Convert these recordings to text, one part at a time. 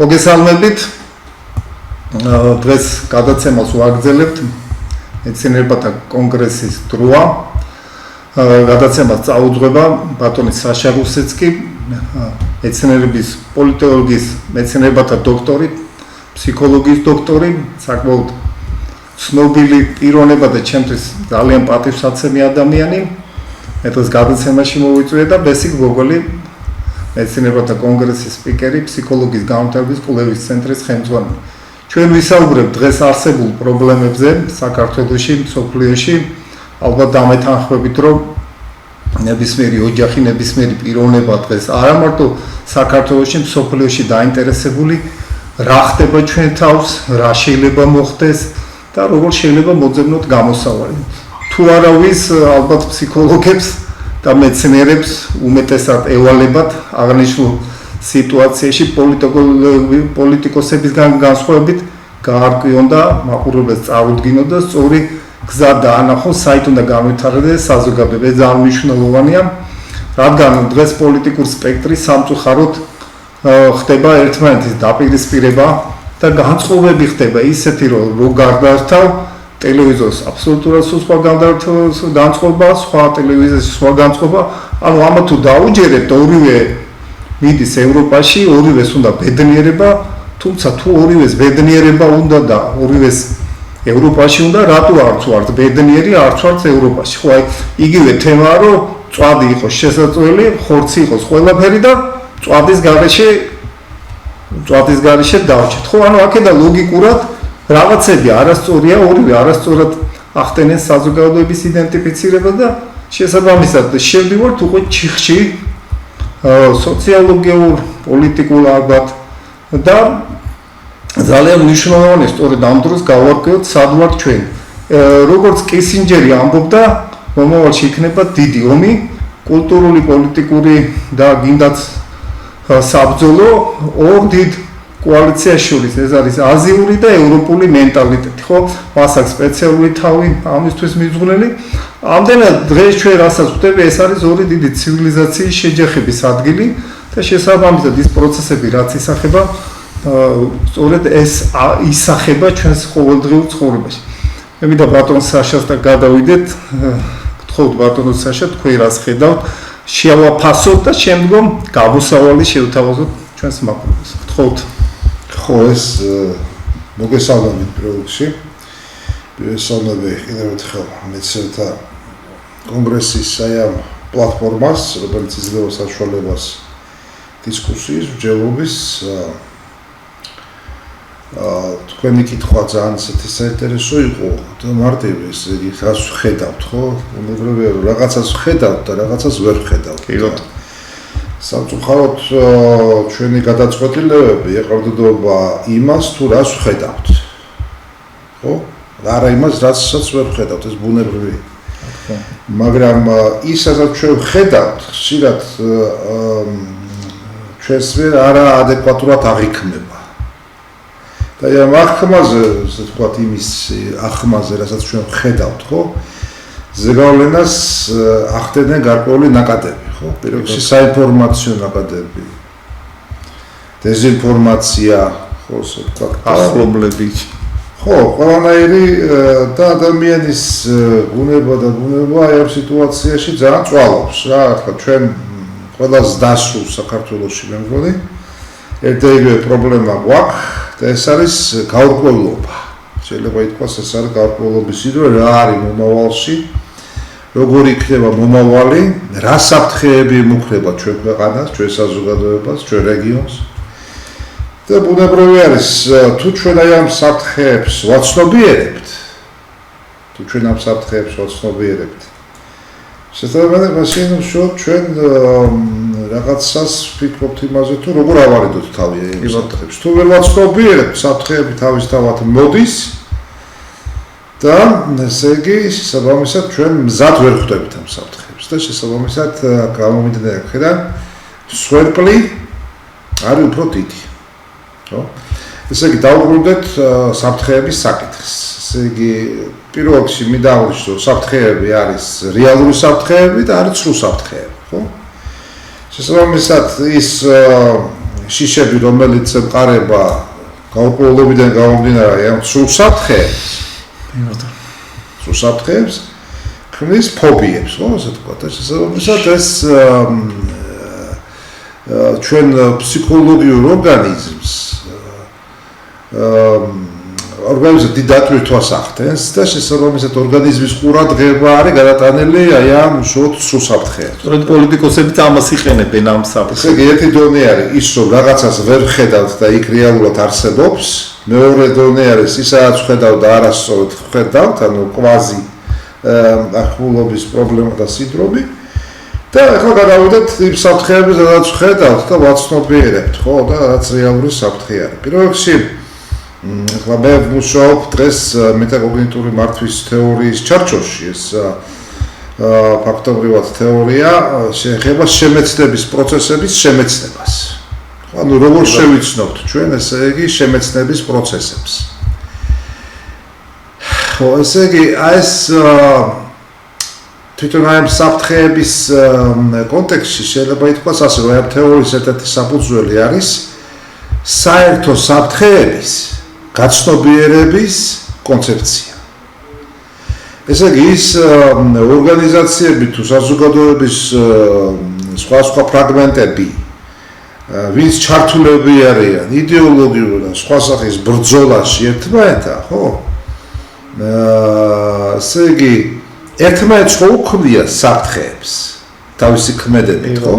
მოგესალმებით. დღეს გადაცემას ვაგრძელებთ მეცნიერებათა კონგრესის დროა. გადაცემას წაუძღვება ბატონი საშა რუსეცკი, მეცნიერების პოლიტოლოგიის მეცნიერებათა დოქტორი, ფსიქოლოგიის დოქტორი, საკმაოდ ცნობილი პიროვნება და ჩემთვის ძალიან პატივსაცემი ადამიანი. მე დღეს გადაცემაში მოვიწვია და ბესიკ გოგოლი, მეცნიერებათა კონგრესის სპიკერი, ფსიქოლოგიის განვითარების კვლევის ცენტრის ხელმძღვანელი. ჩვენ ვისაუბრებთ დღეს არსებულ პრობლემებზე საქართველოში, მსოფლიოში. ალბათ დამეთანხმებით, რომ ნებისმიერი ოჯახი, ნებისმიერი პიროვნება დღეს არა მარტო საქართველოში, მსოფლიოში დაინტერესებული, რა ხდება ჩვენ თავს, რა შეიძლება მოხდეს და როგორ შეიძლება მოძებნოთ გამოსავალი. თუ არავის ალბათ ფსიქოლოგებს და მეცნიერებს უმეტესად ევალებათ აღნიშნულ სიტუაციაში პოლიტიკოსებისგან განსხვავებით გაარკვიონ და მაყურებელს წარუდგინონ და სწორი გზა დაანახონ, საით უნდა განვითარდეს საზოგადოება. ეს ძალიან მნიშვნელოვანია, რადგან დღეს პოლიტიკურ სპექტრი სამწუხაროდ ხდება ერთმანეთის დაპირისპირება და განწყობები ხდება ისეთი, რომ გარდაართავ ტელევიზორს აბსოლუტურად სხვა განწყობა, სხვა ტელევიზიაში სხვა განწყობა. ანუ ამა თუ დაუჯერებთ, ორივე მიდის ევროპაში, ორივეს უნდა ბედნიერება, თუმცა თუ ორივეს ბედნიერება უნდა და ორივეს ევროპაში უნდა, რატო არც ვართ ბედნიერი, არც ვართ ევროპაში. ხო, აი იგივე თემაა, რომ წვადი იყოს შესაძლებელი, ხორცი იყოს ყველაფერი და წვადის გარეშე დავჭეთ. ხო, ანუ აქედან ლოგიკურად რაღაცები არასწორია, ორივე არასწორად ახდენენ საზოგადოების იდენტიფიცირება და შესაბამისად შევდივართ უკვე ჩიხში სოციოლოგიურ, პოლიტიკურ ალბათ და ძალიან მნიშვნელოვანია სწორედ ამ დროს გავარკვიოთ სად ვართ ჩვენ. როგორც კისინჯერი ამბობდა, მომავალში იქნება დიდი ომი, კულტურული, პოლიტიკური და გინდაც საბრძოლო ორ დიდ კოალიციას შორის. ეს არის აზიური და ევროპული მენტალიტეტი, ხო? მას აქვს სპეციალური თავი ამისთვის მიძღვნილი. ამდენად დღეს ჩვენ რასაც ვხვდები, ეს არის ორი დიდი ცივილიზაციის შეჯახების ადგილი და შესაბამისად ის პროცესები, რაც ისახება, სწორედ ეს ისახება ჩვენს ყოველდღიურ ცხოვრებაში. მე მინდა ბატონ საშასთან გადავიდეთ, გთხოვთ ბატონო საშა, თქვენ რას ხედავთ, შევაფასოთ და შემდგომ გამოსავალი შევთავაზოთ ჩვენს მაყურებელს. გთხოვთ. ხო, ეს მოგესალმებით პროექტში. ვესალმები კიდევ ერთხელ მეცნიერთა კონგრესის აი ამ პლატფორმას, რომელიც იძლევა საშუალებას დისკუსიის, მსჯელობის. თქვენი კითხვა ძალიან ისეთი საინტერესო იყო და მარტივი, ესე იგი, რას ვხედავთ, ხო? უნებრივია, რომ რაღაცას ვხედავთ და რაღაცას ვერ ვხედავთ. კი ბატონო. სამწუხაროდ ჩვენი გადაწყვეტილებები ეყრდნობა იმას, თუ რას ვხედავთ. ხო? არა იმას, რასაც ვერ ვხედავთ, ეს ბუნებრივია. მაგრამ ისაც ჩვენ ვხედავთ, ხშირად ჩვენს მიერ არაადეკვატურად აღიქმება. და ამ აღქმაზე, ასე ვთქვათ, იმის აღქმაზე, რასაც ჩვენ ვხედავთ, ხო? ზეგავლენას ახდენენ გარკვეული ნაკადები, ხო? პირველ რიგში საინფორმაციო ნაკადები, დეზინფორმაცია, ხო, ასე ვთქვათ, ახლობლები. ხო, ყველანაირი და ადამიანის გუნება და ბუნება აი ამ სიტუაციაში ძალიან წვალობს რა, თქვა ჩვენ ყველას დასრულს საქართველოში მე მგონი. ერთ-ერთი პრობლემა გვაქვს და ეს არის გაურკვევლობა. შეიძლება ითქვას ეს არის გაურკვევლობის სიდრე, რა არის მომავალში, როგორ იქნება მომავალი, რა საფრთხეები მუქრება ჩვენ ქვეყანას, ჩვენ საზოგადოებას, ჩვენ რეგიონს. და ბუნებრივი არის, თუ ჩვენ აი ამ საფრთხეებს ვაცნობიერებთ, შესაძლოა მაშინ უშუალოდ ჩვენ რაღაცას ვფიქრობთ იმაზე, თუ როგორ ავარიდოთ თავი ამ საფრთხეებს. თუ ვერ ვაცნობიერებთ, საფრთხეები თავისთავად მოდის და ესე იგი, შესაბამისად ჩვენ მზად ვერ ხვდებით ამ საფრთხეებს და შესაბამისად გამომდინარე აქედან სვერპლი არის უფრო დიდი. ხო? ესე იგი, დავუბრუნდეთ საფრთხეების საკითხს. ესე იგი, პირველ რიგში მინდა აღვნიშნო, საფრთხეები არის რეალური საფრთხეები და არის ცრუ საფრთხეები, ხო? შესაბამისად ის შიშები, რომელიც ემყარება გაურკვევლობიდან გამომდინარე ამ სულსაფრთხეებს, ქმნის ფობიებს, ხო, ასე თქვა, და შესაბამისად ეს ჩვენ ფსიქოლოგიურ ორგანიზმს ორგანიზმს დიდატვირთვას ახდენს და შესაბამისად ორგანიზმის ყურადღება არის გადატანილი აი ამ უშუალოდ სულსაფრთხეებს. სწორედ პოლიტიკოსებიც ამას იყენებენ ამ საფრთხეს. ესე იგი ერთი დონე არის ის, რომ რაღაცას ვერ ხედავთ და იქ რეალურად არსებობს, მეორე დონე არის ისაც ხედავთ და არასწორად ხედავთ, ანუ კვაზი ახლობის პრობლემა და სინდრომი. და ახლა გადავიდეთ იმ საფრთხეებს, სადაც ხედავთ და ვაცნობიერებთ, ხო, და რაც რეალური საფრთხე არის. პირველ რიგში ახლა მე ვმუშაობ დღეს მეტაკოგნიტური მართვის თეორიის ჩარჩოში, ეს ფაქტობრივად თეორია შეეხება შემეცნების პროცესების შემეცნებას. ანუ როგორ შევიცნობთ ჩვენ ესე იგი შემეცნების პროცესებს. ხო, ესე იგი ეს თვითონ ამ საფრთხეების კონტექსტში შეიძლება ითქვას ასე, რომ ამ თეორიის ერთ-ერთი საფუძველი არის საერთო საფრთხეების გაცნობიერების კონცეფცია. ესე იგი ის ორგანიზაციები თუ საზოგადოების სხვა ფრაგმენტები, ვინც ჩართულები არიან იდეოლოგიურ და სხვა სახის ბრძოლაში ერთმანეთთან, ხო? ესე იგი ერთმანეთს ხო უქმნია საფრთხეებს თავისი ქმედებით, ხო?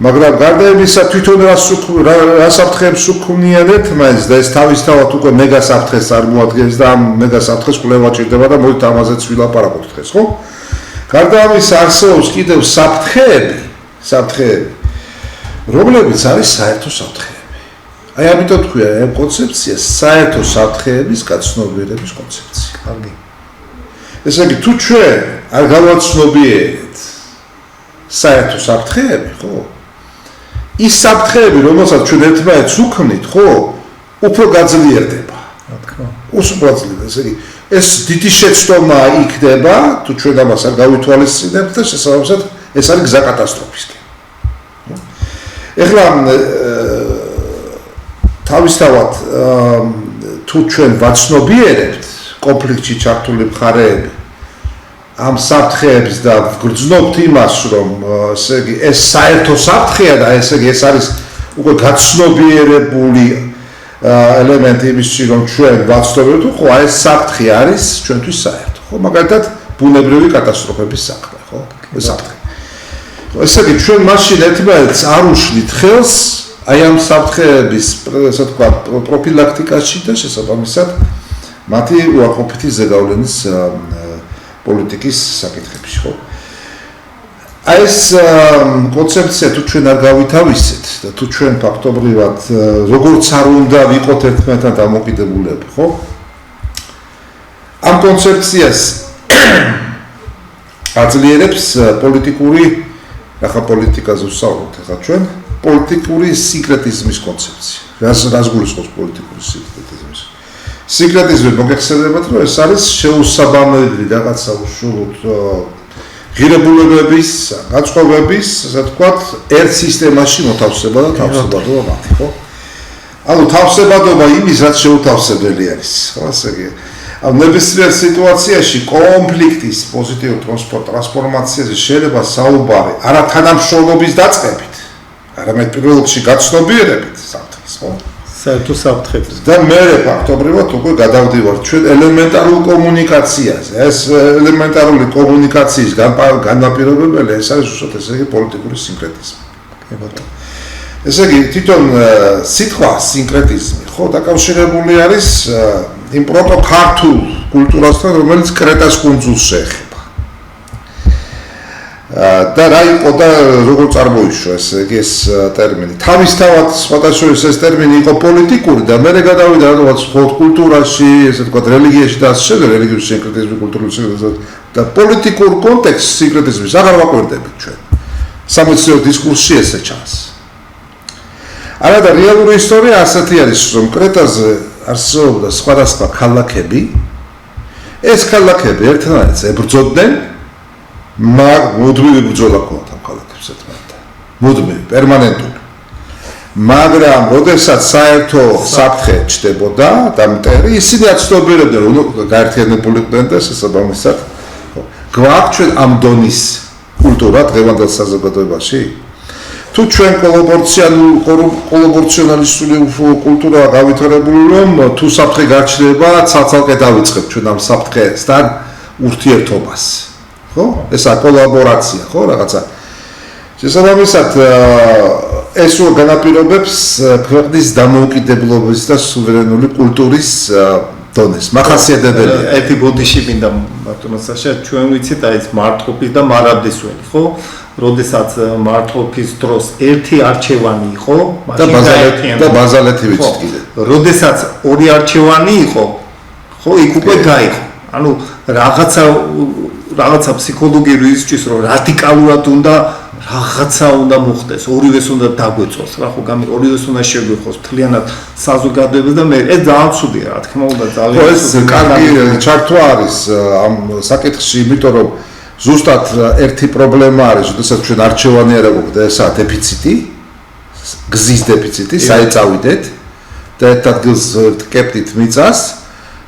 მაგრამ გარდა იმისა თვითონ რა საფრთხეებს უქმნიან ერთმანეთს და ეს თავისთავად უკვე მეგასაფრთხეს წარმოადგენს და ამ მეგასაფრთხეს კვლევა ჭირდება და მოდით ამაზეც ვილაპარაკოთ დღეს, ხო? გარდა ამისა არსებობს კიდევ საფრთხეები, რომლებიც არის საერთო საფრთხეები. აი ამიტომ თქვია ამ კონცეფციას საერთო საფრთხეების გაცნობიერების კონცეფცია. კარგი. ესე იგი თუ ჩვენ არ გავაცნობიერებთ საერთო საფრთხეები, ხო? ის საფრთხეები, რომელსაც ჩვენ ერთმანეთს უქმნით, ხო, უფრო გაძლიერდება. რა თქმა უნდა. უფრო გაძლიერდება, ესე იგი ეს დიდი შეცდომა იქნება, თუ ჩვენ ამას არ გავითვალისწინებთ და შესაბამისად ეს არის გზა კატასტროფისკენ. ეხლა თავისთავად თუ ჩვენ ვაცნობიერებთ კონფლიქტში ჩართული მხარეები ამ საფრთხეებს და ვგრძნობთ იმას, რომ ესე იგი ეს საერთო საფრთხეა და ესე იგი ეს არის უკვე გაცნობიერებული ელემენტი იმისში, რომ ჩვენ ვაცნობიერებთ, ხო, ეს საფრთხე არის ჩვენთვის საერთო, ხო, მაგალითად ბუნებრივი კატასტროფების საქმე, ხო, ეს საფრთხე. ესე იგი ჩვენ მაშინ ერთმანეთს არ უშლით ხელს აი ამ საფრთხეების, ასე ვთქვათ, პროფილაქტიკაში და შესაბამისად მათი უარყოფითი ზეგავლენის პოლიტიკის საკითხებში, ხო? აი ეს კონცეფცია თუ ჩვენ არ გავითავისეთ და თუ ჩვენ ფაქტობრივად როგორც არ უნდა ვიყოთ ერთმანეთთან დამოკიდებულები, ხო? ამ კონცეფციას აძლიერებს პოლიტიკური, ახლა პოლიტიკაზე ვსაუბრობთ ახლა ჩვენ, პოლიტიკური სიკრეტიზმის კონცეფცია. რას გულისხმობს პოლიტიკური სიკრეტიზმი? სიკრეტიზმი მოგეხსენებათ, რომ ეს არის შეუსაბამებელი რაღაცა უშუალოდ ღირებულებების, გაწყვეტების, ასე ვთქვათ, ერთ სისტემაში მოთავსება და თავსებადობა მათი, ხო? ანუ თავსებადობა იმის, რაც შეუთავსებელი არის, ხო, ასე იგი. ანუ ნებისმიერ სიტუაციაში კონფლიქტის პოზიტიურ ტრანსფორმაციაზე შეიძლება საუბარი არა თანამშრომლობის დაწყებით, არამედ პირველ რიგში გაცნობიერებით საფრთხეს, ხო? საერთო საფრთხებს. და მე ფაქტობრივად უკვე გადავდივარ ჩვენ ელემენტარულ კომუნიკაციაზე. ეს ელემენტარული კომუნიკაციის განაპირობებელი ეს არის უშუალოდ ესე იგი პოლიტიკური სინკრეტიზმი. კი ბატონო. ესე იგი თვითონ სიტყვა სინკრეტიზმი ხო დაკავშირებული არის იმ პროტოქართულ კულტურასთან, რომელიც კრეტას კუნძულს შეეხება. და რა იყო და როგორ წარმოიშვა ეს ტერმინი. თავისთავად სხვადასხვა ეს ტერმინი იყო პოლიტიკური და მე გადავიდა რაღაც მხოლოდ კულტურაში, ესე ვთქვათ, რელიგიაში და ასე შემდეგ, რელიგიური სინკრეტიზმი, კულტურული სინკრეტიზმი და პოლიტიკურ კონტექსტს სინკრეტიზმის აღარ ვაკვირდებით ჩვენ. სამეცნიერო დისკურსში ესე ჩანს. არა და რეალური ისტორია ასეთი არის, რომ კრეტაზე არსებობდა სხვადასხვა ქალაქები. ეს ქალაქები ერთმანეთს ებრძოდნენ. მუდმივი ბრძოლა ჰქონდათ ამ ქალაქებს ერთმანეთთან. მუდმივი, პერმანენტული. მაგრამ როდესაც საერთო საფრთხე ჩდებოდა და მტერი, ისინი აცნობიერებდნენ, რომ გაერთიანებული იყვნენ და შესაბამისად გვაქვს ჩვენ ამ დონის კულტურა დღევანდელ საზოგადოებაში. თუ ჩვენ კოლაბორაციონალისტური კულტურა გავითარებული, რომ თუ საფრთხე გაჩნდება, ცალ-ცალკე დავიწყებ ჩვენ ამ საფრთხესთან ურთიერთობას. ხო? ესა კოლაბორაცია, ხო, რაღაცა. შესაბამისად, ეს რო განაპირობებს ქვეყნის დამოუკიდებლობის და სუვერენული კულტურის დონეს. მახასიათებელია. ერთი ბოდიში მინდა ბატონო საშა, ჩვენ ვიცით აი ეს მარტყოფის და მარაბდისველი, ხო? როდესაც მარტყოფის დროს ერთი არჩევანი იყო, და ბაზალეთი ვიცით კიდე. როდესაც ორი არჩევანი იყო, ხო, იქ უკვე გაიყო. ანუ რაღაცა ფსიქოლოგიური ისჭის, რომ რადიკალურად რაღაცა უნდა მოხდეს, ორივეს უნდა დაგვეწოს, რა ხო, ორივეს უნდა შეგვიხოს მთლიანად საზოგადოებას და მე ეს ძალიან ცუდია, რა თქმა უნდა, ძალიან. ეს კარგი ჩართვა არის ამ საკითხში, იმიტომ რომ ზუსტად ერთი პრობლემა არის, როდესაც ჩვენ არჩევანი არ აქვს და ესაა დეფიციტი, გზის დეფიციტი, საერთავიდეთ და ერთ ადგილს ვკეპტით მიწას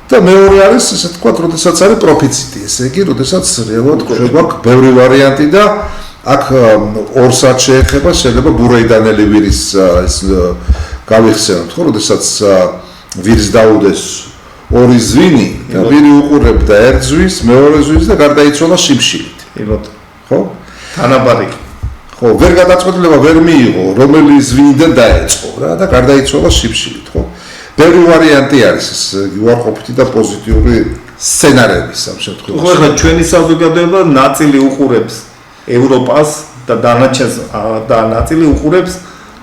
და მეორე არის, ესე ვთქვათ, როდესაც არის პროფიციტი, ესე იგი, როდესაც რეალურად გვაქვს ბევრი ვარიანტი და აქ ორსაც შეეხება, შეიძლება ბურეიდანელი ვირის ეს გავიხსენოთ, ხო, როდესაც ვირს დაუდეს ორი ზვინი და ვირი უყურებდა ერთ ზვინს, მეორე ზვინს და გარდაიცვალა შიმშილით. ხო? თანაბარი. ხო, ვერ გადაწყვეტილება ვერ მიიღო, რომელი ზვინიდან დაეწყო რა და გარდაიცვალა შიმშილით, ხო? ბევრი ვარიანტი არის ეს უარყოფითი და პოზიტიური სცენარები ამ შემთხვევაში. ხო, ახლა ჩვენი საზოგადოება ნაწილი უყურებს ევროპას და დანარჩენს და ნაწილი უყურებს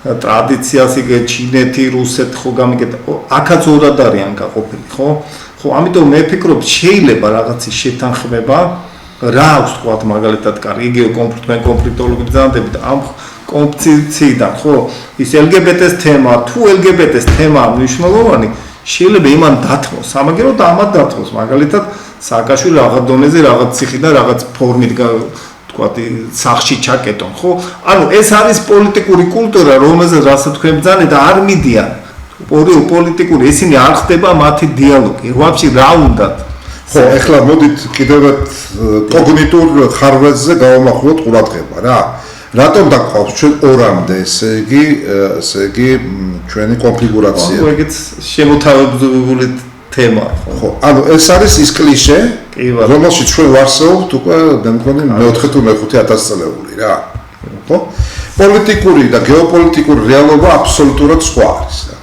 ტრადიციას, იგივე ჩინეთი, რუსეთი, ხო გამიგეთ. აქაც ორად არიან გაყოფილი, ხო? ხო, ამიტომ მე ვფიქრობ, შეიძლება რაღაცის შეთანხმება, რა აქვს თქვათ მაგალითად კარგი, იგივე კონფლიქტოლოგები ძანდებით ამ კონფლიქტიდან, ხო? ის LGBT-ს თემა, თუ LGBT-ს თემა მნიშვნელოვანი, შეიძლება იმან დათმოს, სამაგერო და ამათ დათმოს, მაგალითად სააკაშვილი რაღაც დონეზე, რაღაც ციხიდან, რაღაც ფორმით თქვათ სახში ჩაკეტონ, ხო? ანუ ეს არის პოლიტიკური კულტურა, რომელზეც რასაც თქვენ ბრძანეთ და არ მიდიან. პოლიტიკური, ისინი არ ხდება მათი დიალოგი. ვაფშე რა უნდათ? ხო, ეხლა მოდით კიდევ კოგნიტურ ხარვეზზე გავამახვილოთ ყურადღება რა. რატომ დაყავს ჩვენ ორამდე, ესე იგი ჩვენი კონფიგურაცია? ხო, ეგეც შემოთავაზებული თემა, ხო, ანუ ეს არის ის კლიშე, რომელშიც ჩვენ ვარსაუბრობთ უკვე მე მგონი მე-4 თუ მე-5 წლეული რა. ხო? პოლიტიკური და გეოპოლიტიკური რეალობა აბსოლუტურად სხვა არის რა.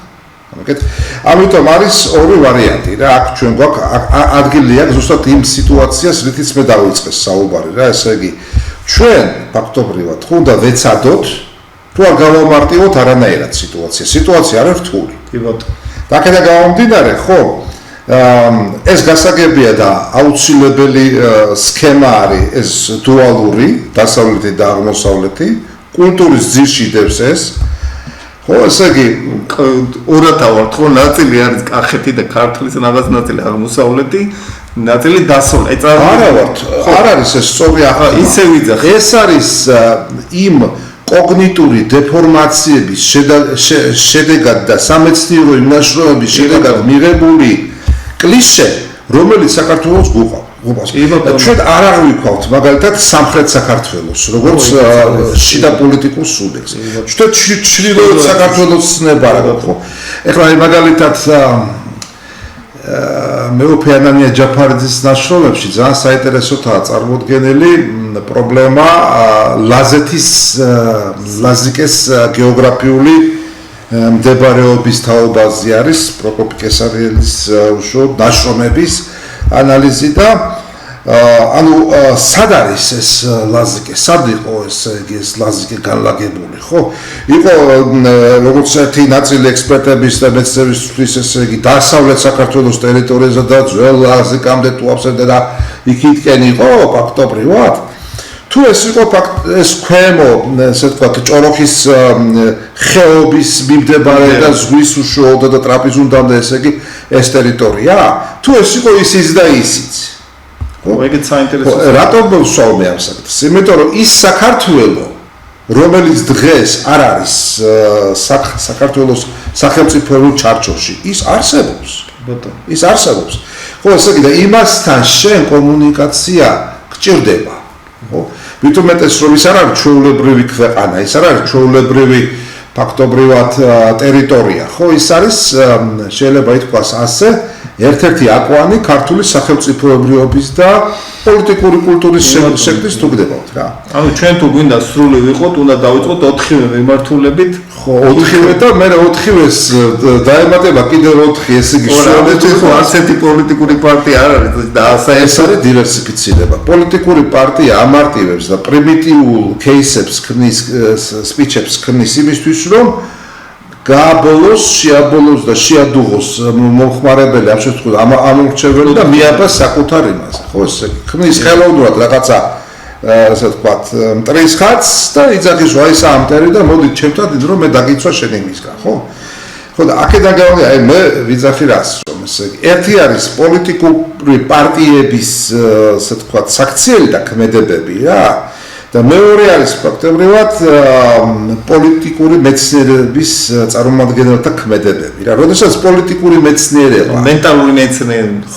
ამიტომ არის ორი ვარიანტი რა. აქ ჩვენ გვაქვს ადგილი აქვს ზუსტად იმ სიტუაციას, რითიც მე დავიწყე საუბარი რა, ესე იგი ჩვენ ფაქტობრივად უნდა ვეცადოთ, თუ არ გავამარტივოთ არანაირად სიტუაცია. სიტუაცია არის რთული. კი ბატონო. და აქედან გამომდინარე, ხო, ეს გასაგებია და აუცილებელი სქემა არის ეს დუალური, დასავლეთი და აღმოსავლეთი, კულტურის ძირში დევს ეს. ხო, ესე იგი ორად ავართ, ხო, ნაწილი არის კახეთი და ქართლის რაღაც ნაწილი აღმოსავლეთი, ნაწილი დასავლეთი. არა ვართ, არ არის ეს სწორი ახლა ისე ვიძახ. ეს არის იმ კოგნიტური დეფორმაციების შედეგად და სამეცნიერო იმნაშრომების შედეგად მიღებული კლიშე, რომელიც საქართველოს გვყავს. ჩვენ არ აღვიქვავთ მაგალითად სამხრეთ საქართველოს, როგორც შიდა პოლიტიკურ სუბიექტს. ჩვენ ჩრდილოეთ საქართველოს ცნება რა ხო? ეხლა მაგალითად მეუფე ანანია ჯაფარიძის ნაშრომებში ძალიან საინტერესოა წარმოდგენილი პრობლემა ლაზიკის გეოგრაფიული მდებარეობის თაობაზე არის პროკოპი კესარიელის უშუალოდ ნაშრომების ანალიზი და ანუ სად არის ეს ლაზიკე? სად იყო ეს ლაზიკე განლაგებული, ხო? იყო როგორც ერთი ნაწილი ექსპერტების და მეცნიერებისთვის ესე იგი დასავლეთ საქართველოს ტერიტორიაზე და ძველ ლაზიკამდე თუ აფსენდა და იქითკენ იყო ფაქტობრივად. თუ ეს იყო ეს ქვემო, ესე ვთქვათ, ჭოროხის ხეობის მიმდებარე და ზღვის უშუალოდ და ტრაპიზუნდამდე ესე იგი ეს ტერიტორია, თუ ეს იყო ისიც და ისიც. ეგეც საინტერესოა. რატომ ვსვამე ამ საკითხს? იმიტომ რომ ის საქართველო, რომელიც დღეს არ არის საქართველოს სახელმწიფოებრივ ჩარჩოში, ის არსებობს. ის არსებობს. ხო, ესე იგი და იმასთან შენ კომუნიკაცია გჭირდება. ხო? მით უმეტეს რომ ის არ არის ჩვეულებრივი ქვეყანა, ის არ არის ჩვეულებრივი ფაქტობრივად ტერიტორია. ხო, ის არის შეიძლება ითქვას ასე ერთ-ერთი აკვანი ქართული სახელმწიფოებრიობის და პოლიტიკური კულტურის შექმნის თუ გდებავთ რა. ანუ ჩვენ თუ გვინდა სრული ვიყოთ, უნდა დავიწყოთ 4-ვე მიმართულებით. ხო, 4-ვე და მე 4-ვეს დაემატება კიდევ 4, ესე იგი სრულებით ხო ასეთი პოლიტიკური პარტია არ არის და ეს არის დივერსიფიცირება. პოლიტიკური პარტია ამარტივებს და პრიმიტიულ кейსებს ქმნის, სპიჩებს ქმნის იმისთვის, რომ გააბოლოს, შეაბოლოს და შეადუღოს მომხმარებელი, ამ შემთხვევაში ამორჩეველი და მიაბას საკუთარ იმაზე. ხო, ესე ქმნის ხელოვნურად რაღაცა ასე ვთქვათ, მტრის ხატს და იძახის რომ აი ეს ამტერი და მოდით ჩემთან დიდ რომ მე დაგიცვა შენ იმისგან, ხო? ხო და აქედან გამომდინარე, აი მე ვიძახი რას, რომ ესე ერთი არის პოლიტიკური პარტიების ასე ვთქვათ, საქციელი და ქმედებები რა. და მეორე არის ფაქტობრივად პოლიტიკური მეცნიერების წარმომადგენელთა ქმედებები რა. როდესაც პოლიტიკური მეცნიერება, მენტალური მეცნიერება,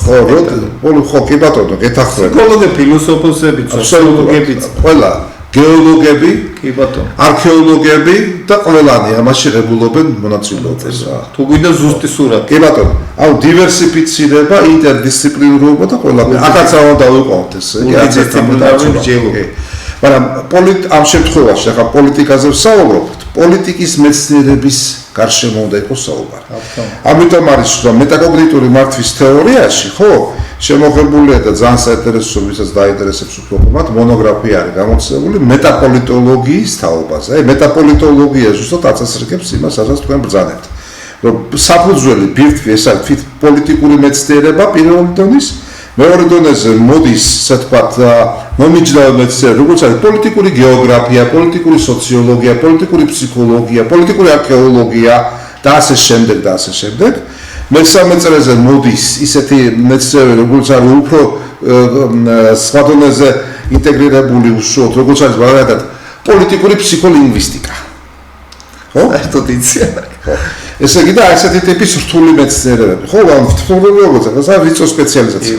ხო, კი ბატონო, გეთახმები. ფსიქოლოგი, ფილოსოფოსები, სოციოლოგები, ყველა გეოლოგები, კი ბატონო, არქეოლოგები და ყველანი ამაში ღებულობენ მონაწილეობას რა. თუ გვინდა ზუსტი სურათი. კი ბატონო, აუ დივერსიფიცირება, ინტერდისციპლინარობა და ყველანი. აქაც აუ დავიყვანოთ ეს. მაგრამ ამ შემთხვევაში ახლა პოლიტიკაზე ვსაუბრობთ, პოლიტიკის მეცნიერების გარშემო უნდა იყოს საუბარი. ამიტომ არის რომ მეტაკოგნიტური მართვის თეორიაში, ხო, შემოღებულია და ძალიან საინტერესო, ვისაც დაინტერესებს უფრო ხომად, მონოგრაფია არის გამოცემული მეტაპოლიტოლოგიის თაობაზე. აი, მეტაპოლიტოლოგია ზუსტად აწესრიგებს იმას, რასაც თქვენ ბრძანებთ. რომ საფუძველი ბირთვი ეს არის თვით პოლიტიკური მეცნიერება პირველი დონის, მეორე დონეზე მოდის, ასე ვთქვათ, მომიჯნავე მეცნიერება, როგორც არის პოლიტიკური გეოგრაფია, პოლიტიკური სოციოლოგია, პოლიტიკური ფსიქოლოგია, პოლიტიკური არქეოლოგია და ასე შემდეგ და ასე შემდეგ. მესამე წრეზე მოდის ისეთი მეცნიერები, როგორც არის უფრო სხვა დონეზე ინტეგრირებული უშუალოდ, როგორც არის მაგალითად პოლიტიკური ფსიქოლინგვისტიკა. ხო? საერთოდ იციან. ხო. ესე იგი და ასეთი ტიპის რთული მეცნიერებები. ხო, ამ რთული როგორც ეს არის ვიწრო სპეციალიზაცია.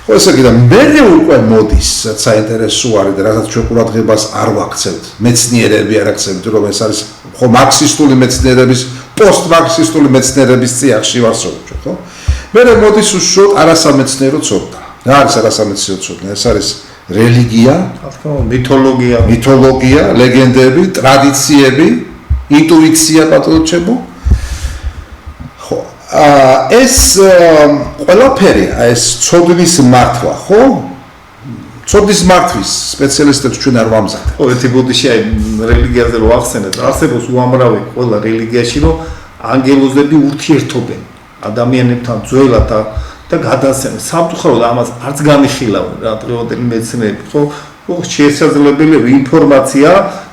ხო, ესე იგი და მე უკვე მოდის საინტერესო არის და რასაც ჩვენ ყურადღებას არ ვაქცევთ. მეცნიერები არ აქცევთ, რომ ეს არის ხო მარქსისტული მეცნიერების, პოსტმარქსისტული მეცნიერების წიაღში ვარსობთ, ხო? მე მოდის უშუალოდ არასამეცნიერო ცოდნა. რა არის არასამეცნიერო ცოდნა? ეს არის რელიგია, მითოლოგია, ლეგენდები, ტრადიციები, ინტუიცია პატოლოგიებო. ხო, ეს ყველაფერი, ეს ცოდნის მართვა, ხო? ცოდნის მართვის სპეციალისტებს ჩვენ არ ვამზადებთ. ხო, ერთი ბუდიში აი რელიგიაზე რო ახსენეთ, არსებობს უამრავი ყველა რელიგიაში, რომ ანგელოზები ურთიერთობენ ადამიანებთან ძველად და გადასცემენ. სამწუხაროდ ამას არც განიხილავენ რა დღევანდელი მეცნიერები, ხო? შესაძლებელია ინფორმაცია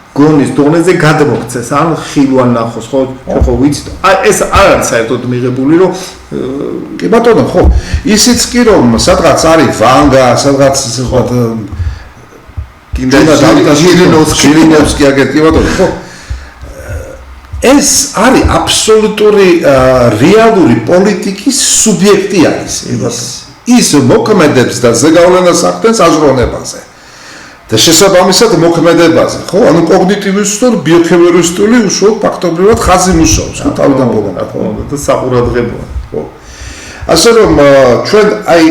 გონის დონეზე გადმოქცეს, ან ხილვან ნახოს, ხო? ხო, ვიცით. აი ეს არ არის საერთოდ მიღებული, რომ კი ბატონო, ხო. ისიც კი რომ სადღაც არის ვანგა, სადღაც ვთქვათ ჟირინოვსკი აგერ კი ბატონო, ხო. ეს არის აბსოლუტური რეალური პოლიტიკის სუბიექტი არის. ის მოქმედებს და ზეგავლენას ახდენს აზროვნებაზე. და შესაბამისად მოქმედებაზე, ხო? ანუ კოგნიტივისტური, ბიოქიმიური უშუალოდ ფაქტობრივად ხაზი მუშაობს, ხო, თავიდან ბოლომდე, ხო? და საყურადღებოა. ხო. ასე რომ ჩვენ აი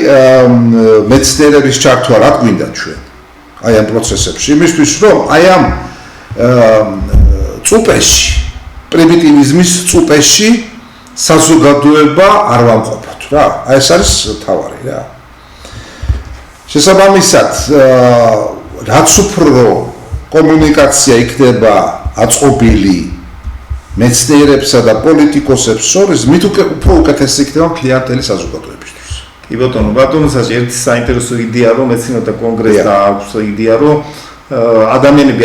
მეცნიერების ჩართვა რა გვინდა ჩვენ? აი ამ პროცესებში, იმისთვის რომ აი ამ წუპეში, პრიმიტივიზმის წუპეში საზოგადოება არ ვამყოფოთ, რა. აი ეს არის თავარი, რა. შესაბამისად რაც უფრო კომუნიკაცია იქნება აწყობილი მეცნიერებსა და პოლიტიკოსებს შორის, მით უფრო უკეთესი იქნება კლიენტელი საზოგადოებისთვის. კი ბატონო, ბატონოსაც ერთი საინტერესო იდეა რომ მეცნიერთა კონგრესს აქვს იდეა რომ ადამიანები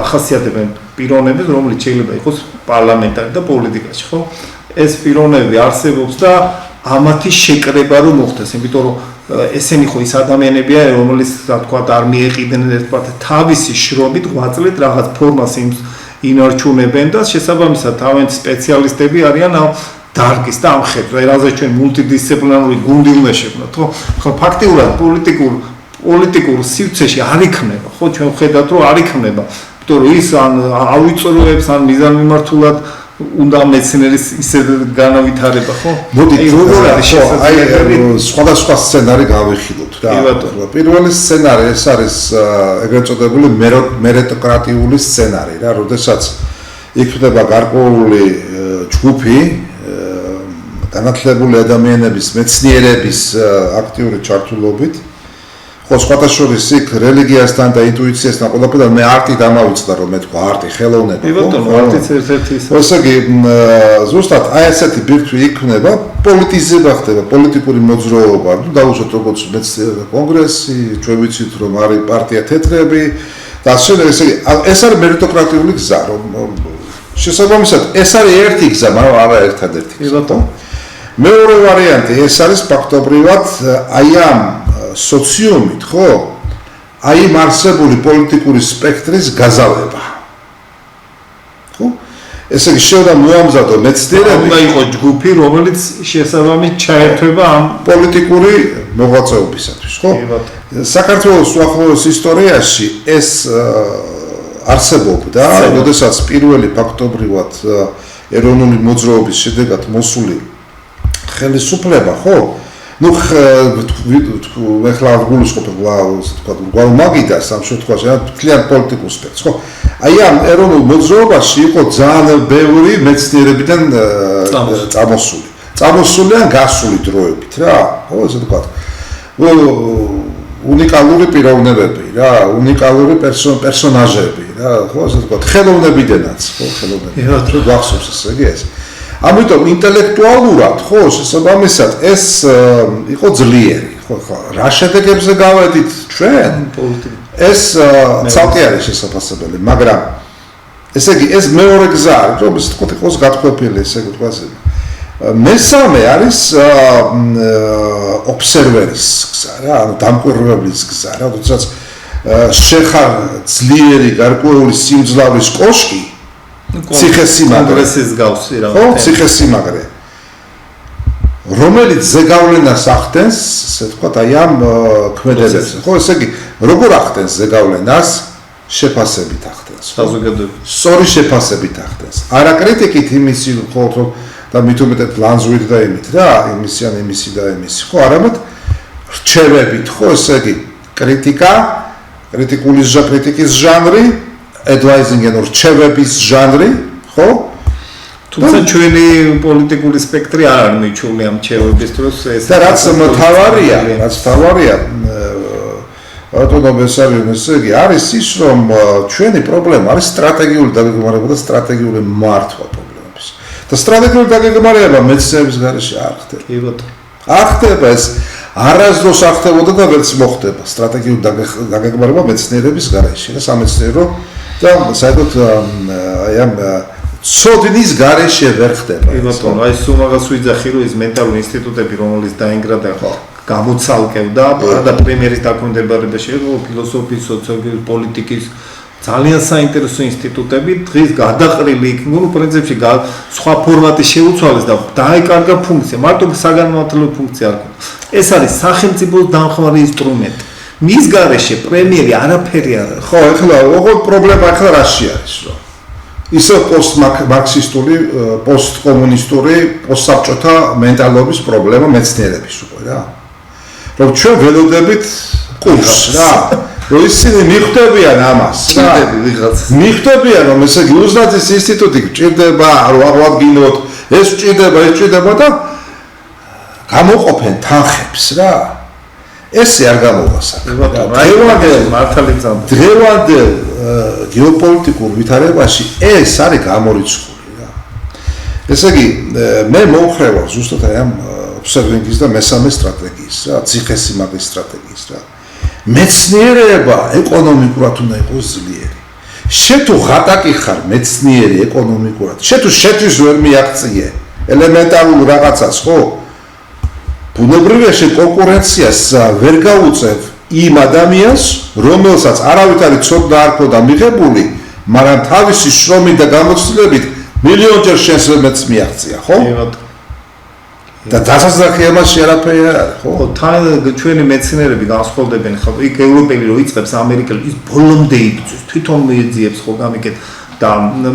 ახასიათებენ პიროვნებებს, რომელიც შეიძლება იყოს პარლამენტარი და პოლიტიკაში, ხო? ეს პიროვნები არსებობს და ამათი შეკრება რომ მოხდეს, იმიტომ რომ ესენი ხო ის ადამიანებია, რომლის რა თქვა არ მიეყიდნენ ერთმანეთს თავისი შრომით, ღვაწლით რაღაც ფორმას ინარჩუნებენ და შესაბამისად თავენთ სპეციალისტები არიან დარგის და ამხედრა, რაზე ჩვენ მულტიდისციპლინარული გუნდი უნდა შევქნათ, ხო ფაქტიურად პოლიტიკურ სივრცეში არ იქნება, ხო ჩვენ ვხედავთ რომ არ იქნება, იმიტომ რომ ის ან ავიწროებს ან მიზანმიმართულად უნდა მეცნიერის ისე განავითარება, ხო? მოდი სხვადასხვა სცენარი გავიხილოთ რა. პირველი სცენარი ეს არის ეგრეთ წოდებული მერიტოკრატიული სცენარი რა, როდესაც იქნება გარკვეული ჯგუფი განათლებული ადამიანების, მეცნიერების აქტიური ჩართულობით. ხო, სხვათა შორის იქ რელიგიასთან და ინტუიციასთან ყველაფერთან მე არტი დამავიწყდა რომ მე თქვა არტი ხელოვნება. არტიც ერთ-ერთი ის. ესე იგი ზუსტად აი ესეთი ბირთვი იქნება, პოლიტიზება ხდება, პოლიტიკური მოძრაობა, ну დაუშვათ როგორც მეცნიერთა კონგრესი, ჩვენ ვიცით რომ არის პარტია თეთრები და ასე ესე იგი ეს არის მერიტოკრატიული გზა, რომ შესაბამისად ეს არის ერთი გზა, მაგრამ არა ერთადერთი. მეორე ვარიანტი ეს არის ფაქტობრივად აი ამ სოციუმით, ხო? აი ამ არსებული პოლიტიკური სპექტრის გაზავება. ხო? ესე იგი შეიძლება მოამზადო მეცნიერები, უნდა იყოს ჯგუფი, რომელიც შესაბამისად ჩაერთვება ამ პოლიტიკური მოღვაწეობისათვის, ხო? საქართველოს უახლოეს ისტორიაში ეს არსებობდა, როდესაც პირველი ფაქტობრივად ეროვნული მოძრაობის შედეგად მოსული ხელისუფლება, ხო? ну ეხლა გულისხმობ თქვა მაგიდას ამ შემთხვევაში ძალიან პოლიტიკურ სპექტრს ხო აი ამ ეროვნულ მოძრაობაში იყო ძალიან ბევრი მეცნიერებიდან წამოსული ან გასული დროებით რა ხო ესე თქვა უნიკალური პიროვნებები რა უნიკალური პერსონაჟები რა ხო ესე თქვა ხელოვნებიდანაც ხო ხელოვნები გვახსოვს ესე ეს ამიტომ ინტელექტუალურად ხო შესაბამისად ეს იყო ძლიერი ხო რა შედეგებზე გავედით ჩვენ ეს ცალკე არის შესაძლებელი მაგრამ ესე იგი ეს მეორე გზა არის რომ ის თქო იყოს გათხოვილი ესე ვთქვა მესამე არის ობსერვერის გზა რა ანუ დამკვირვებლის გზა რა თუნდაც შეხარ ძლიერი გარკვეული სიმძლავრის კოშკი კონგრესის გავსი რა. ხო, ციხესიმაგრე. რომელიც ზეგავლენას ახდენს, ასე ვთქვათ, აი ამ ქმედებებზე. ხო, ესე იგი, როგორ ახდენს ზეგავლენას? შეფასებით ახდენს. საზოგადოებით. სწორი შეფასებით ახდენს. არა კრიტიკით იმისი, ხო, და მithumetet ლანზვით და იმით რა, იმისი ან იმისი და იმისი. ხო, არამედ რჩევებით, ხო, ესე იგი, კრიტიკის ჟანრი advising and რჩევების ჟანრი, ხო? თუმცა ჩვენი პოლიტიკური სპექტრი არ არის მიჩეული ამ რჩევების დროს ეს და რაც თავარია, ბატონო ბესარიონ ესე იგი არის ის რომ ჩვენი პრობლემა არის სტრატეგიული დაგეგმარება და სტრატეგიული მართვა პრობლემების. და სტრატეგიული დაგეგმარება მეცნიერების გარეშე არ ხდება. კი ბატონო. არ ხდება ეს არასდროს არ ხდებოდა და ვერც მოხდება სტრატეგიული დაგეგმარება მეცნიერების გარეშე და სამეცნიერო და საერთოდ აი ამ სოდნის გარეშე ვერ ხდება. კი ბატონო, აი სულ მაგას ვიძახი რომ ის მენტალური ინსტიტუტები რომელიც დაინგრა და გამოცალკევდა და პრემიერის დაქვემდებარება შეეძლო ფილოსოფიის, სოციოლოგიის, პოლიტიკის ძალიან საინტერესო ინსტიტუტები დღეს გადაყრილი იქნება, ну პრინციპში სხვა ფორმატი შეუცვალეს და დაეკარგა ფუნქცია, მარტო საგანმანათლებლო ფუნქცია არ ქონდა. ეს არის სახელმწიფოს დამხმარე ინსტრუმენტი. მის გარეშე პრემიერი არაფერი არ არის. ხო, ეხლა ოღონდ პრობლემა ახლა რაში არის, რომ ისე პოსტ-მარქსისტული, პოსტ-კომუნისტური, პოსტსაბჭოთა მენტალობის პრობლემა მეცნიერების უკვე რა. რომ ჩვენ ველოდებით კურსს რა. რომ ისინი მიხვდებიან ამას. მიხვდებიან რომ ესე იგი უზნაძის ინსტიტუტი გჭირდება, რომ აღვადგინოთ, ეს გჭირდება და გამოყოფენ თანხებს რა. ესე არ გამოვასაკ. დღევანდელ გეოპოლიტიკურ ვითარებაში ეს არის გამორიცხული რა. ესე იგი მე მომხრევარ ზუსტად აი ამ ობსერვინგის და მესამე სტრატეგიის რა, ციხესიმაგრის სტრატეგიის რა. მეცნიერება ეკონომიკურად უნდა იყოს ძლიერი. შე თუ ღატაკი ხარ მეცნიერი ეკონომიკურად, შე თუ შეთვის ვერ მიაღწიე ელემენტარულ რაღაცას, ხო? ბუნებრივია კონკურენციას ვერ გაუწევ იმ ადამიანს, რომელსაც არავით არის ცოდნა არ ქონდა მიღებული, მაგრამ თავისი შრომით და გამოცდილებით მილიონჯერ შენს მიაღწია, ხო? და დასაზრდელი ამაში არაფერი არ არის, ხო? თან ჩვენი მეცნიერები განსხვავდებენ ხო, იქ ევროპელი რო იწყებს ამერიკელი ის ბოლომდე იბრძვის, თვითონ მიეძიებს ხო გამიკეთ და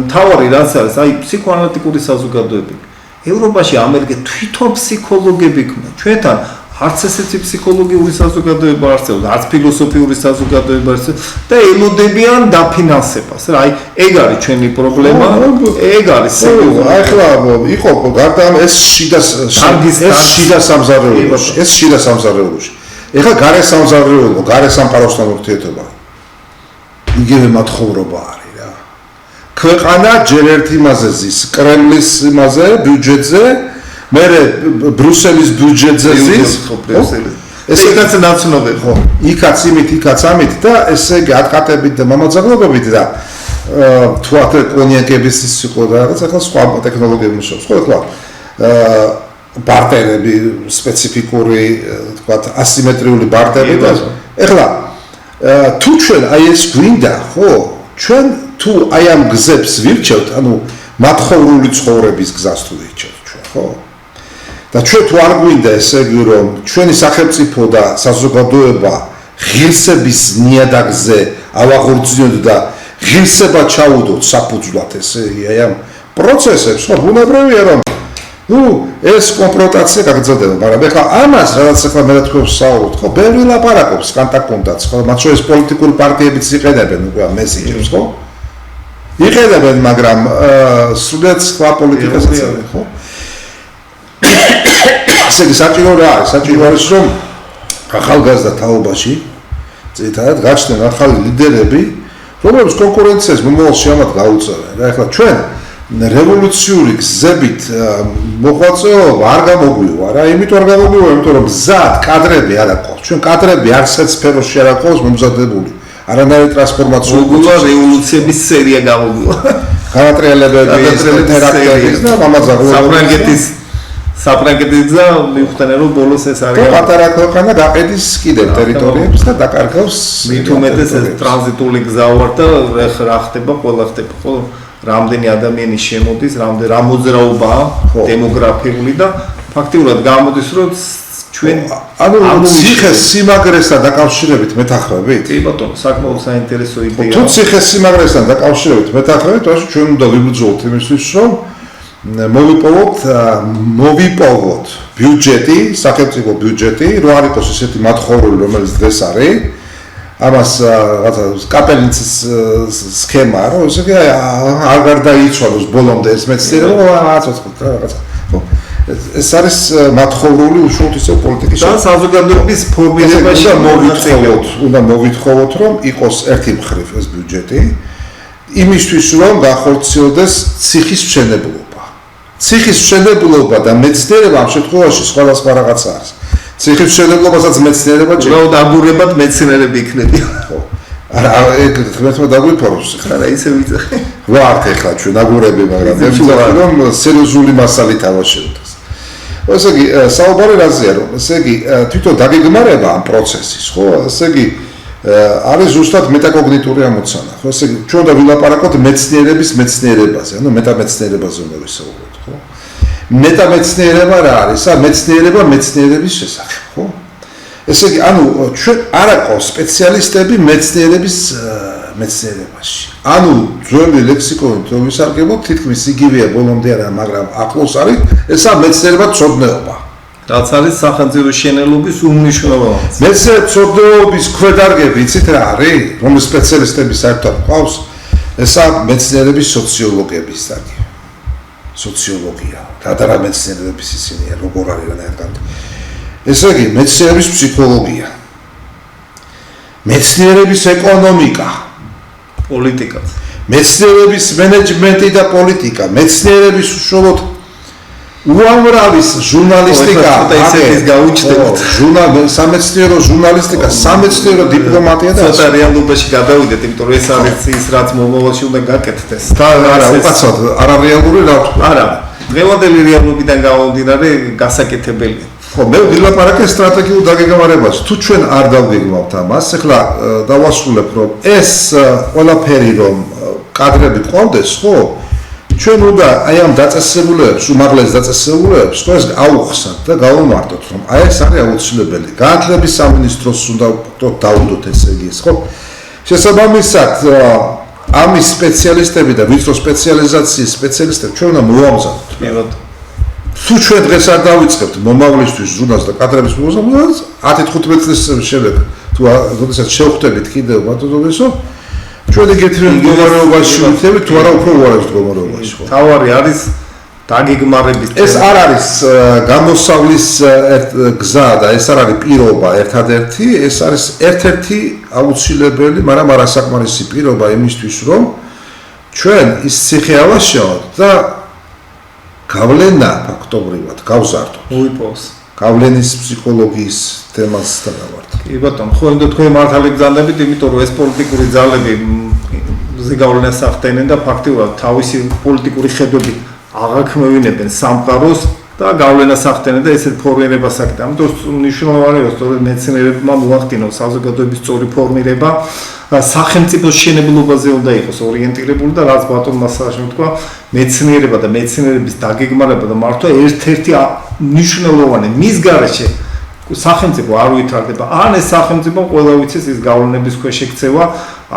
მთავარი რაც არის, აი ფსიქოანალიტიკური საზოგადოებები. ევროპაში ამერიკა თვითონ ფსიქოლოგები ქმნა. ჩვენთან არც ესეთი ფსიქოლოგიური საზოგადოება არსებობს, არც ფილოსოფიური საზოგადოება არსებობს და ელოდებიან დაფინანსებას. რა, აი ეგ არის ჩვენი პრობლემა, ეგ არის სერიოზული. აი ხლა იყო გარდა ამ ეს შიდა სამზარეულოში. ეხლა გარე სამზარეულო, გარე სამყაროსთან ურთიერთობა. იგივე მათხოვრობა არის რა. ქვეყანა ჯერ ერთ იმაზე ზის, კრემლის იმაზე, ბიუჯეტზე მერე ბრუსელის ბიუჯეტზე ზის, ესეც ნაცნობები ხო. იქაც იმით, იქაც ამით და ესე იგი ატყატებით და მამაძაღლობებით და თუათ კონიაკების ის იყო და რაღაც ახლა სხვა ტექნოლოგიები მუშაობს. ხო, ახლა ბარტერები, სპეციფიკური, თქვათ, ასიმეტრიული ბარტერები და ახლა თუ ჩვენ აი ეს გვინდა, ხო, ჩვენ თუ აი ამ გზებს ვირჩევთ, ანუ მათხოვრული ცხოვრების გზას თუ ვირჩევთ ჩვენ, ხო? და ჩვენ თუ არ გვინდა ესე იგი რომ ჩვენი სახელმწიფო და საზოგადოება ღირსების ნიადაგზე ავაღორძინოთ და ღირსება ჩაუდოთ საფუძვლად ესე იგი აი ამ პროცესებს, ხო, ბუნებრივია რომ ეს კონფრონტაცია გაგრძელდება, მაგრამ ეხლა ამას რაც ახლა მე თქვენ ვსაუბრობთ, ხო, ბევრი ლაპარაკობს კანტაკუნდაც, ხო, მათ შორის პოლიტიკური პარტიებიც იყენებენ უკვე ამ მესიჯებს, ხო? იყენებენ, მაგრამ სრულად სხვა პოლიტიკასაც არის, ხო? ასე იგი საჭირო რა არის? საჭირო არის რომ ახალგაზრდა თაობაში ძირითადად გაჩნდნენ ახალი ლიდერები, რომლებიც კონკურენციას მომავალში ამათ გაუწევენ. რა ეხლა ჩვენ რევოლუციური გზებით მოღვაწეობა არ გამოგვივა რა, იმიტომ არ გამოგვივა, იმიტომ რომ გზად კადრები არ აქვს. ჩვენ კადრები არცერთ სფეროში არ აქვს მომზადებული. არანაირი ტრანსფორმაციული რევოლუციების სერია გამოგვივა. განატრიალებები, თერაპიები და მამაძაღლობები. საფრანგეთის გზა მიუხედავად რომ ბოლოს ეს არის პატარა ქვეყანა გაყედის კიდევ ტერიტორიებს და დაკარგავს მით უმეტეს ეს ტრანზიტული გზა ვარ და რა ხდება, ყველა ხდება, ხო? რამდენი ადამიანი შემოდის, რა მოძრაობაა დემოგრაფიული და ფაქტიურად გამოდის რომ ჩვენ ანუ ციხე-სიმაგრესთან დაკავშირებით მეთახრებით? კი ბატონო, საკმაოდ საინტერესო იდეაა. თუ ციხე-სიმაგრესთან დაკავშირებით მეთახრებით, თორე ჩვენ უნდა ვიბრძოლოთ იმისთვის, რომ მოვიპოვოთ ბიუჯეტი, სახელმწიფო ბიუჯეტი, რო არ იყოს ესეთი მათხოვრული, რომელიც დღეს არის. ამას რაღაცა კაპელნიცის სქემა, რომ ესე იგი არ გარდაიცვალოს ბოლომდე ეს მეცნიერება, რაღაცა. ეს არის მათხოვრული უშუალოდ ისე პოლიტიკის და საზოგადოების ფორმირებაში უნდა მოვითხოვოთ, რომ იყოს ერთი მხრივ ეს ბიუჯეტი, იმისთვის რომ გახორციელდეს ციხის მშენებლობა. ციხის მშენებლობა და მეცნიერება ამ შემთხვევაში სხვადასხვა რაღაცა არის. ციხის მშენებლობასაც მეცნიერება უბრალოდ აგურებად მეცნიერები იქნებიან. ხო. არა, ეგ თქმა დაგვიფოროს. არა, ისე ვიძახი. ვართ ახლა ჩვენ აგურები, მაგრამ მე ვიძახი რომ სერიოზული მასალი თამაშობდეს. ესე იგი, საუბარი რაზეა, რომ ესე იგი თვითონ დაგეგმარება ამ პროცესის, ხო? ესე იგი არის ზუსტად მეტაკოგნიტური ამოცანა, ხო? ესე იგი, ჩვენ უნდა ვილაპარაკოთ მეცნიერების მეცნიერებაზე, ანუ მეტამეცნიერებაზე უნდა ვისაუბროთ, ხო? მეტამეცნიერება რა არის? მეცნიერება მეცნიერების შესახებ, ხო? ესე იგი, ანუ ჩვენ არ აყავს სპეციალისტები მეცნიერების მეცნიერებაში. ანუ ძველი ლექსიკონი თუ ვისარგებლოთ, თითქმის იგივეა ბოლომდე არა, მაგრამ ახლოს არის ესა მეცნიერება ცოდნეობა. რაც არის სახელმწიფო შენელობის უმნიშვნელოვანესი. მეცნიერების ქვედარგები, იცით რა არის? რომლის სპეციალისტები საერთოდ ყავს? ესა მეცნიერების სოციოლოგების დარგი. სოციოლოგია. რა მეცნიერების ისინია, როგორ არის რანაირად. ესე იგი, მეცნიერების ფსიქოლოგია. მეცნიერების ეკონომიკა. პოლიტიკა. მეცნიერების მენეჯმენტი და პოლიტიკა, მეცნიერების უშუალოდ უამრავი ჟურნალისტიკა, ისეთის გაუჩნდებათ. სამეცნიერო ჟურნალისტიკა, სამეცნიერო დიპლომატია და ცოტა რეალობაში გადავიდეთ, იმიტომ რომ ეს არის ის რაც მომავალში უნდა გაკეთდეს. არა, უკაცრავად არარეალური რა ვთქვა. არა, დღევანდელი რეალობიდან გამომდინარე გასაკეთებელია. ხო, მე ვილაპარაკე სტრატეგიულ დაგეგმარებას. თუ ჩვენ არ დავგეგმავთ ამას, ეხლა დავასრულებ, რომ ეს ყველაფერი რომ კადრები ყავდეს, ხო? ჩვენ უნდა აი ამ დაწესებულებებს, უმაღლეს დაწესებულებებს, ხო ეს აუხსნათ და გავუმარტოთ, რომ აი ეს არის აუცილებელი. განათლების სამინისტროს უნდა დავუდოთ ესე იგი, ხო? შესაბამისად, ამის სპეციალისტები და ვიწრო სპეციალიზაციის სპეციალისტები ჩვენ უნდა მოვამზადოთ. თუ ჩვენ დღეს არ დავიწყებთ მომავლისთვის ზრუნვას და კადრების მozambiqes 10-15 წლის შემდეგ თუ როდესაც შევხვდებით კიდევ ბატონობისო ჩვენ ეგეთი მდგომარეობაში ვიქნებით თუ არა უფრო უარეს მდგომარეობაში ხო თავარი არის დაგეგმარების ეს არ არის გამოსავლის გზა და ეს არ არის პირობა ერთადერთი ეს არის ერთ-ერთი აუცილებელი მაგრამ არასაკმარისი პირობა იმისთვის რომ ჩვენ ის ციხე ავაშავოთ და გავლენა ფაქტობრივად გავზარდოთ. მოიპოვოს. გავლენის ფსიქოლოგიის თემას დავართ. კი ბატონო, ხო უნდა თქვენ მართალი გზანდებით, იმიტომ რომ ეს პოლიტიკური ძალები ზეგავლენას ახდენენ და ფაქტობრივად თავისი პოლიტიკური ხედვებით აღაქმევინებენ სამყაროს და გავლენას ახდენენ და ესეთ ფორმირებას აკეთებენ. ამიტომ მნიშვნელოვანია, რომ მეცნიერებმა მოახდინონ საზოგადოების სწორი ფორმირება სახელმწიფოს შენებლობაზე უნდა იყოს ორიენტირებული და რაც ბატონმა სასაშენ თქვა მეცნიერება და მეცნიერების დაგეგმარება და მართვა ერთ-ერთი მნიშვნელოვანი მის გარეშე სახელმწიფო არ ვითარდება ან ეს სახელმწიფო ყველა ვიცის ის გავლენების ქვეშ ექცევა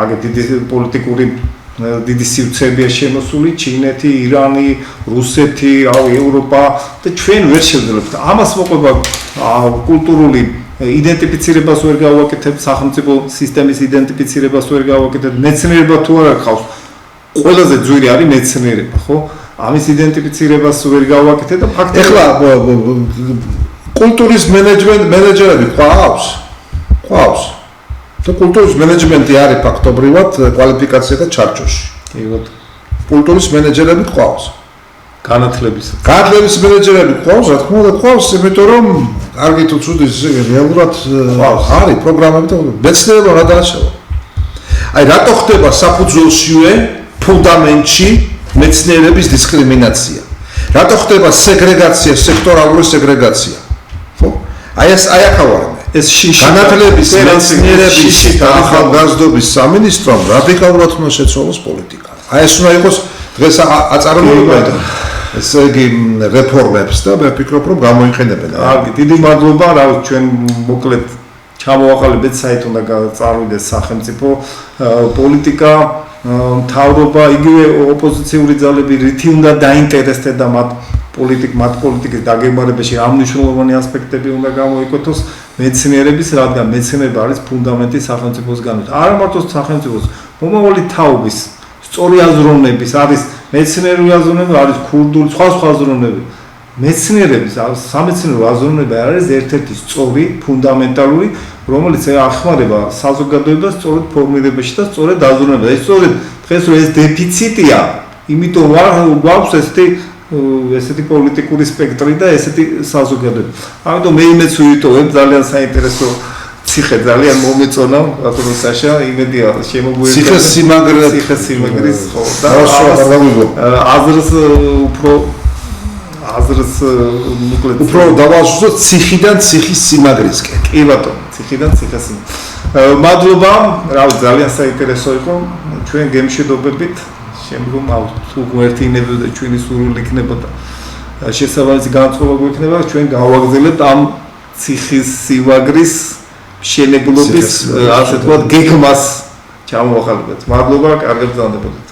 აგე დიდი პოლიტიკური დიდი სივრცეებია შემოსული ჩინეთი, ირანი, რუსეთი, ევროპა და ჩვენ ვერ შევძლებთ ამას მოყვება კულტურული იდენტიფიცირებას ვერ გავაკეთებ სახელმწიფო სისტემის იდენტიფიცირებას ვერ გავაკეთებ მეცნიერება თუ არ აქვს ყველაზე ძვირი არის მეცნიერება ხო ამის იდენტიფიცირებას ვერ გავაკეთებ და ფაქტობრივად ეხლა კულტურის მენეჯერები ყავს და კულტურის მენეჯმენტი არის ფაქტობრივად კვალიფიკაცია და ჩარჩოში კი ბატონო კულტურის მენეჯერები ყავს განათლების მენეჯერები ყავს რა თქმა უნდა ყავს იმიტომ რომ კარგი თუ ცუდი რეალურად არის პროგრამები და მეცნიერება რა დააშავა აი რატო ხდება საფუძველშივე ფუნდამენტში მეცნიერების დისკრიმინაცია რატო ხდება სეგრეგაცია სექტორალური სეგრეგაცია ხო აი ეს ახავარმე ეს განათლების მეცნიერების და ახალგაზრდობის სამინისტრომ რადიკალურად უნდა შეცვალოს პოლიტიკა აი ეს უნდა იყოს დღეს აწარმოებენ ესე იგი რეფორმებს და მე ვფიქრობ რომ გამოიყენებენ. კარგი, დიდი მადლობა, რა ვიცი, ჩვენ მოკლედ ჩამოვაყალიბეთ საით უნდა წარვიდეს სახელმწიფო პოლიტიკა, მთავრობა, იგივე ოპოზიციური ძალები რითი უნდა დაინტერესდება მათ პოლიტიკის დაგეგმარებაში ამ მნიშვნელოვანი ასპექტები უნდა გამოიკვეთოს მეცნიერების, რადგან მეცნიერება არის ფუნდამენტი სახელმწიფოს განვითარების. არა მარტო სახელმწიფოს, მომავალი თაობის სწორი აზროვნების არის მეცნიერული აზროვნება არის ქურდული სხვა აზროვნები მეცნიერების სამეცნიერო აზროვნება არის ერთ-ერთი სწორი ფუნდამენტალური რომელიც ახმარება საზოგადოებას სწორედ ფორმირებაში და სწორედ აზროვნებაში ეს სწორედ დღეს რომ ეს დეფიციტია იმიტომ გვაქვს ესეთი პოლიტიკური სპექტრი და ესეთი საზოგადოება ამიტომ მე იმედს ვიტოვებ ძალიან საინტერესო ციხე ძალიან მომეწონა ბატონო საშა იმედია შემოგვიერთდა ციხე სიმაგრის ხო და აზრს მოკლედ უფრო დავასრულოთ ციხიდან ციხის სიმაგრისკენ კი ბატონო ციხიდან ციხეს მადლობა რა ძალიან საინტერესო იყო ჩვენ გემშვიდობებით შემდგომ თუ გვერდინებოდა ჩვენი სურვილი იქნებოდა შესაბამისი განწყობა გვექნება ჩვენ გავაგრძელებთ ამ ციხის სიმაგრის შენებლობის ასე თქვა გეგმას ჩამოვაყალიბეთ. მადლობა, კარგად გზავნებოდეთ.